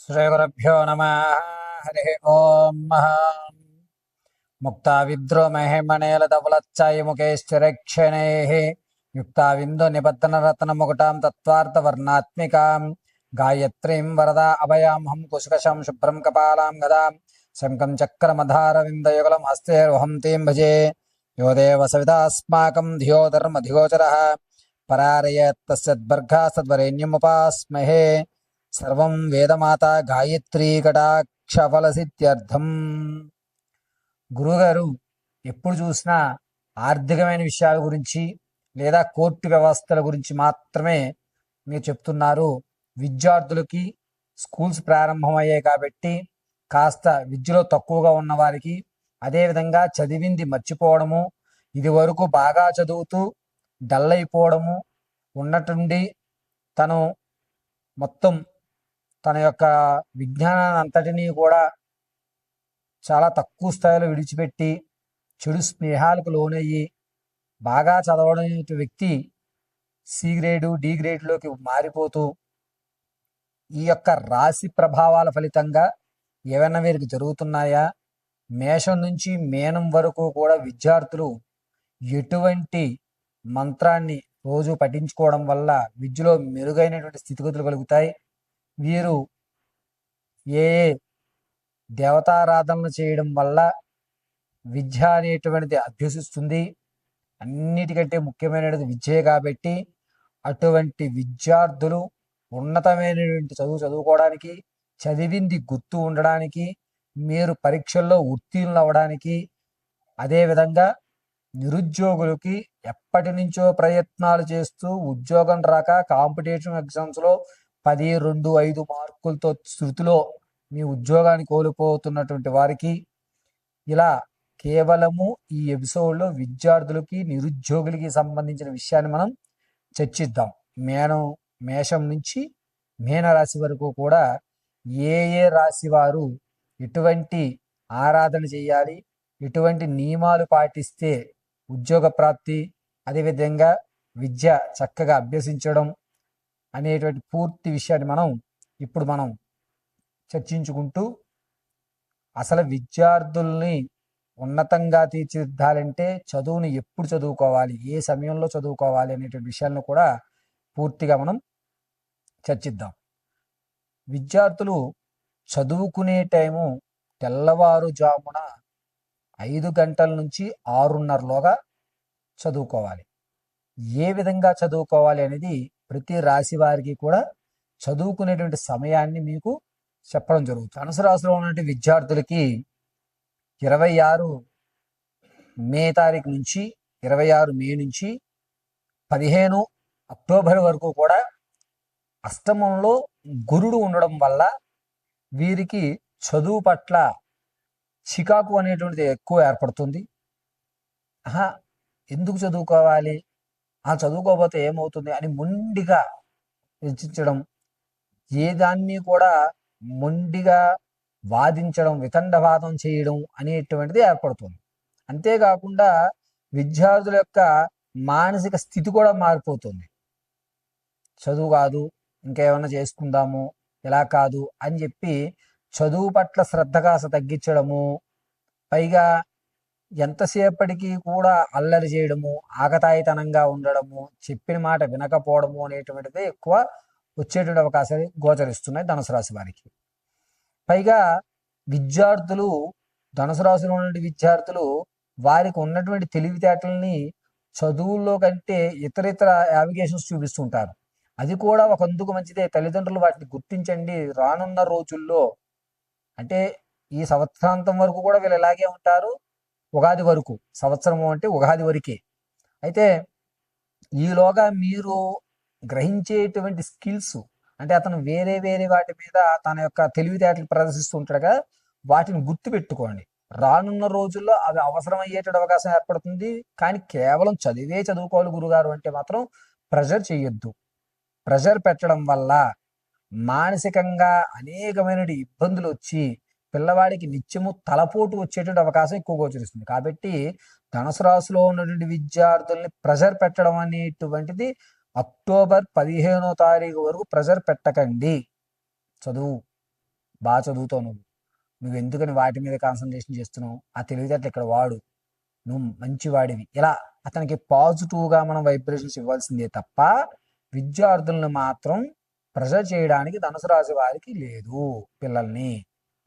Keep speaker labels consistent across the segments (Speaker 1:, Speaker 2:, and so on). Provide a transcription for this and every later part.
Speaker 1: శ్రీగురుభ్యో నమ. హరి ఓం. ముక్తా విద్రో మహిమణేలధవలచ్చాయి ముఖేశ్చరక్షణై యుక్తా విందు నిబద్ధన రత్న ముకుటాం తత్వార్థ వర్ణాత్మికాం గాయత్రీం వరదా అభయాం కుశకశం శుభ్రం కపాలాం గదాం శంఖం చక్రమధార విందయుగలం హస్తేర్వహం తీం భజే యో దేవ సవితాస్మాకం ధియో ధర్మధిగోచరః పరారయత్తస్యద్బర్గా సద్వరేణ్యముపాస్మహే సర్వం వేదమాత గాయత్రీ కటాక్షఫలసిద్ధ్యర్థం. గురుగారు ఎప్పుడు చూసినా ఆర్థికమైన విషయాల గురించి లేదా కోర్టు వ్యవస్థల గురించి మాత్రమే మీరు చెప్తున్నారు. విద్యార్థులకి స్కూల్స్ ప్రారంభమయ్యాయి కాబట్టి కాస్త విద్యలో తక్కువగా ఉన్న వారికి, అదేవిధంగా చదివింది మర్చిపోవడము, ఇది వరకు బాగా చదువుతూ డల్ అయిపోవడము, ఉన్నట్టుండి తను మొత్తం తన యొక్క విజ్ఞానాన్ని అంతటినీ కూడా చాలా తక్కువ స్థాయిలో విడిచిపెట్టి చెడు స్నేహాలకు లోనయ్యి బాగా చదవడం వ్యక్తి సి గ్రేడు డి గ్రేడ్లోకి మారిపోతూ ఈ యొక్క రాశి ప్రభావాల ఫలితంగా ఏమైనా వీరికి జరుగుతున్నాయా? మేషం నుంచి మీనం వరకు కూడా విద్యార్థులు ఎటువంటి మంత్రాన్ని రోజు పఠించుకోవడం వల్ల విద్యలో మెరుగైనటువంటి స్థితిగతులు కలుగుతాయి? వీరు ఏ దేవతారాధనలు చేయడం వల్ల విద్య అనేటువంటిది అభ్యసిస్తుంది? అన్నిటికంటే ముఖ్యమైనది విద్యే కాబట్టి అటువంటి విద్యార్థులు ఉన్నతమైనటువంటి చదువుకోవడానికి, చదివింది గుర్తు ఉండడానికి, మీరు పరీక్షల్లో ఉత్తీర్ణులు అవ్వడానికి, అదేవిధంగా నిరుద్యోగులకి ఎప్పటి నుంచో ప్రయత్నాలు చేస్తూ ఉద్యోగం రాక కాంపిటేటివ్ ఎగ్జామ్స్లో 10, 2, 5 మార్కులతో శృతిలో మీ ఉద్యోగాన్ని కోల్పోతున్నటువంటి వారికి ఇలా కేవలము ఈ ఎపిసోడ్లో విద్యార్థులకి నిరుద్యోగులకి సంబంధించిన విషయాన్ని మనం చర్చిద్దాం. మేషం నుంచి మీనరాశి వరకు కూడా ఏ ఏ రాశి వారు ఎటువంటి ఆరాధన చేయాలి, ఎటువంటి నియమాలు పాటిస్తే ఉద్యోగ ప్రాప్తి, అదేవిధంగా విద్య చక్కగా అభ్యసించడం అనేటువంటి పూర్తి విషయాన్ని మనం చర్చించుకుంటూ అసలు విద్యార్థుల్ని ఉన్నతంగా తీర్చిదిద్దాలంటే చదువుని ఎప్పుడు చదువుకోవాలి, ఏ సమయంలో చదువుకోవాలి అనేటువంటి విషయాలను కూడా పూర్తిగా మనం చర్చిద్దాం. విద్యార్థులు చదువుకునే టైము తెల్లవారుజామున 5 గంటల నుంచి 6:30లోగా చదువుకోవాలి. ఏ విధంగా చదువుకోవాలి అనేది ప్రతి రాశి వారికి కూడా చదువుకునేటువంటి సమయాన్ని మీకు చెప్పడం జరుగుతుంది. ధనుసు రాశిలో ఉన్నటువంటి విద్యార్థులకి 26 మే తారీఖు నుంచి 26 మే నుంచి 15 అక్టోబర్ వరకు కూడా అష్టమంలో గురుడు ఉండడం వల్ల వీరికి చదువు పట్ల చికాకు అనేటువంటిది ఎక్కువ ఏర్పడుతుంది. ఎందుకు చదువుకోవాలి, చదువుకోకపోతే ఏమవుతుంది అని మొండిగా హెచ్చించడం, ఏ దాన్ని కూడా మొండిగా వాదించడం, వితండవాదం చేయడం అనేటువంటిది ఏర్పడుతుంది. అంతేకాకుండా విద్యార్థుల యొక్క మానసిక స్థితి కూడా మారిపోతుంది. చదువు కాదు, ఇంకేమన్నా చేసుకుందాము, ఇలా కాదు అని చెప్పి చదువు పట్ల శ్రద్ధ కాస్త తగ్గించడము, పైగా ఎంతసేపటికి కూడా అల్లరి చేయడము, ఆకతాయితనంగా ఉండడము, చెప్పిన మాట వినకపోవడము అనేటువంటిది ఎక్కువ వచ్చేటువంటి అవకాశాలు గోచరిస్తున్నాయి ధనుసు రాశి వారికి. పైగా విద్యార్థులు, ధనుసు రాశిలో ఉన్నటువంటి విద్యార్థులు వారికి ఉన్నటువంటి తెలివితేటల్ని చదువుల్లో కంటే ఇతరితర యావిగేషన్స్ చూపిస్తుంటారు. అది కూడా ఒకందుకు మంచిదే. తల్లిదండ్రులు వాటిని గుర్తించండి. రానున్న రోజుల్లో అంటే ఈ సంవత్సరాంతం వరకు కూడా వీళ్ళు ఇలాగే ఉంటారు, ఉగాది వరకు, సంవత్సరము అంటే ఉగాది వరకే. అయితే ఈలోగా మీరు గ్రహించేటువంటి స్కిల్స్ అంటే అతను వేరే వేరే వాటి మీద తన యొక్క తెలివితేటలు ప్రదర్శిస్తుంటాడుగా, వాటిని గుర్తు పెట్టుకోండి. రానున్న రోజుల్లో అవి అవసరమయ్యేటువంటి అవకాశం ఏర్పడుతుంది. కానీ కేవలం చదువుకోవాలి గురుగారు అంటే మాత్రం ప్రెషర్ చేయొద్దు. ప్రెషర్ పెట్టడం వల్ల మానసికంగా అనేకమైన ఇబ్బందులు వచ్చి పిల్లవాడికి నిత్యము తలపోటు వచ్చేటువంటి అవకాశం ఎక్కువ గోచరిస్తుంది. కాబట్టి ధనుసు రాశిలో ఉన్నటువంటి విద్యార్థుల్ని ప్రెషర్ పెట్టడం అనేటువంటిది అక్టోబర్ 15వ తారీఖు వరకు ప్రెషర్ పెట్టకండి. చదువు బాగా చదువుతావు నువ్వు ఎందుకని వాటి మీద కాన్సన్ట్రేషన్ చేస్తున్నావు, ఆ తెలివితేటలు ఇక్కడ వాడు, నువ్వు మంచివాడివి, ఇలా అతనికి పాజిటివ్గా మనం వైబ్రేషన్స్ ఇవ్వాల్సిందే తప్ప విద్యార్థులను మాత్రం ప్రెషర్ చేయడానికి ధనుసు రాశి వారికి లేదు పిల్లల్ని.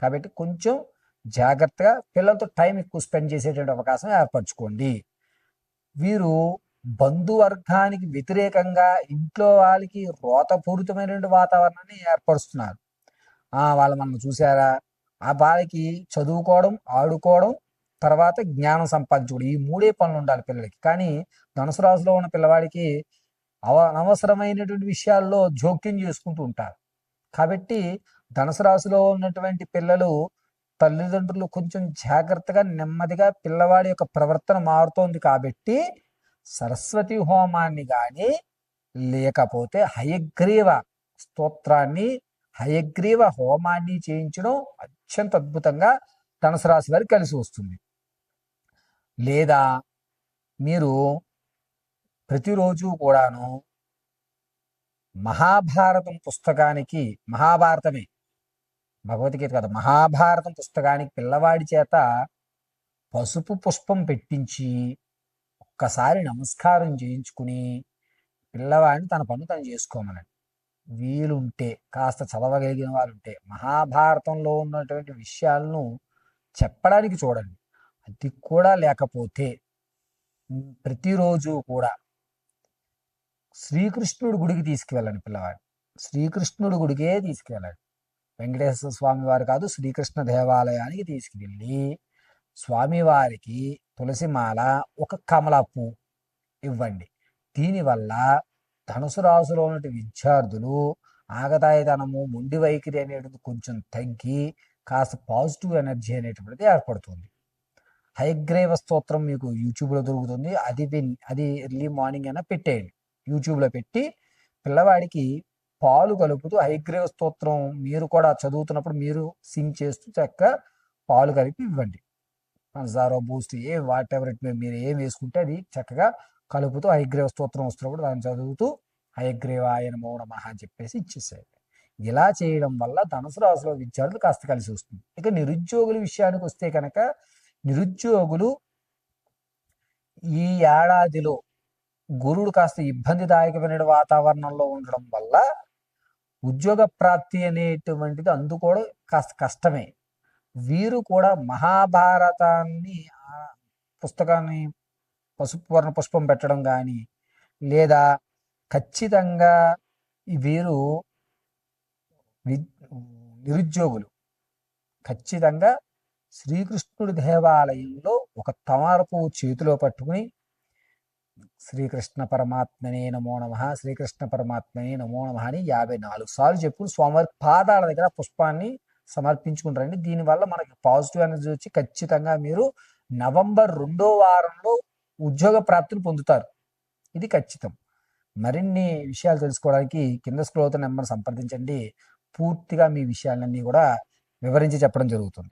Speaker 1: కాబట్టి కొంచెం జాగ్రత్తగా పిల్లలతో టైం ఎక్కువ స్పెండ్ చేసేటువంటి అవకాశం ఏర్పరచుకోండి. వీరు బంధువర్గానికి వ్యతిరేకంగా ఇంట్లో వాళ్ళకి రోతపూరితమైనటువంటి వాతావరణాన్ని ఏర్పరుస్తున్నారు. వాళ్ళు మనం చూసారా, ఆ వాళ్ళకి చదువుకోవడం, ఆడుకోవడం, తర్వాత జ్ఞానం సంపాదించుకోవడం, ఈ 3 పనులు ఉండాలి పిల్లలకి. కానీ ధనుసు రాశిలో ఉన్న పిల్లవాడికి అనవసరమైనటువంటి విషయాల్లో జోక్యం చేసుకుంటూ ఉంటారు. కాబట్టి ధనుసు రాశిలో ఉన్నటువంటి పిల్లలు తల్లిదండ్రులు కొంచెం జాగ్రత్తగా నెమ్మదిగా పిల్లవాడి యొక్క ప్రవర్తన మారుతోంది కాబట్టి సరస్వతి హోమాన్ని కానీ లేకపోతే హయగ్రీవ స్తోత్రాన్ని, హయగ్రీవ హోమాన్ని చేయించడం అత్యంత అద్భుతంగా ధనుసు రాశి వారికి కలిసి వస్తుంది. లేదా మీరు ప్రతిరోజు కూడాను మహాభారతం పుస్తకానికి, మహాభారతమే భగవద్గీత కదా, మహాభారతం పుస్తకానికి పిల్లవాడి చేత పసుపు పుష్పం పెట్టించి ఒక్కసారి నమస్కారం చేయించుకుని పిల్లవాడిని తన పని తను చేసుకోమనండి. వీలుంటే కాస్త చదవగలిగిన వాళ్ళు ఉంటే మహాభారతంలో ఉన్నటువంటి విషయాలను చెప్పడానికి చూడండి. అది కూడా లేకపోతే ప్రతిరోజు కూడా శ్రీకృష్ణుడి గుడికి తీసుకువెళ్ళండి పిల్లవాడిని. శ్రీకృష్ణుడి గుడికే తీసుకువెళ్ళండి. వెంకటేశ్వర స్వామి వారు కాదు, శ్రీకృష్ణ దేవాలయానికి తీసుకువెళ్ళి స్వామివారికి తులసిమాల, ఒక కమలా పువ్వు ఇవ్వండి. దీనివల్ల ధనుసు రాశిలో ఉన్నటువంటి విద్యార్థులు ఆగతాయితనము, మొండి వైఖరి అనేటిది కొంచెం తగ్గి కాస్త పాజిటివ్ ఎనర్జీ అనేటువంటిది ఏర్పడుతుంది. హయగ్రీవ స్తోత్రం మీకు యూట్యూబ్లో దొరుకుతుంది. అది ఎర్లీ మార్నింగ్ అయినా పెట్టేయండి. యూట్యూబ్లో పెట్టి పిల్లవాడికి పాలు కలుపుతూ హయగ్రీవ స్తోత్రం మీరు కూడా చదువుతున్నప్పుడు మీరు సింగ్ చేస్తూ చక్కగా పాలు కలిపి ఇవ్వండి. పంచదార, బూస్ట్, వాట్ ఎవర్ ఇట్ మీరు ఏం వేసుకుంటే అది చక్కగా కలుపుతూ హయగ్రీవ స్తోత్రం వస్తున్నప్పుడు దాన్ని చదువుతూ హయగ్రీవాయ నమో నమః అని చెప్పేసి ఇచ్చేసేయండి. ఇలా చేయడం వల్ల ధనుసు రాశిలో విద్యార్థులు కాస్త కలిసి వస్తుంది. ఇక నిరుద్యోగుల విషయానికి వస్తే కనుక నిరుద్యోగులు ఈ ఏడాదిలో గురుడు కాస్త ఇబ్బందిదాయకమైన వాతావరణంలో ఉండడం వల్ల ఉద్యోగ ప్రాప్తి అనేటువంటిది అందుకోవడం కాస్త కష్టమే. వీరు కూడా మహాభారతాన్ని పుస్తకాన్ని పసుపు వర్ణ పుష్పం పెట్టడం కానీ, లేదా ఖచ్చితంగా వీరు నిరుద్యోగులు ఖచ్చితంగా శ్రీకృష్ణుడి దేవాలయంలో ఒక తామర పువ్వు చేతిలో పట్టుకుని శ్రీకృష్ణ పరమాత్మనే నమో నమః, శ్రీకృష్ణ పరమాత్మనే నమో నమః అని 54 సార్లు చెప్పుకుని స్వామివారి పాదాల దగ్గర పుష్పాన్ని సమర్పించుకుంటారండి. దీనివల్ల మనకి పాజిటివ్ ఎనర్జీ వచ్చి ఖచ్చితంగా మీరు నవంబర్ 2వ వారంలో ఉద్యోగ ప్రాప్తిని పొందుతారు. ఇది ఖచ్చితం. మరిన్ని విషయాలు తెలుసుకోవడానికి కింద స్క్రోల్ అవుతున్న నెంబర్ సంప్రదించండి. పూర్తిగా మీ విషయాలన్నీ కూడా వివరించి చెప్పడం జరుగుతుంది.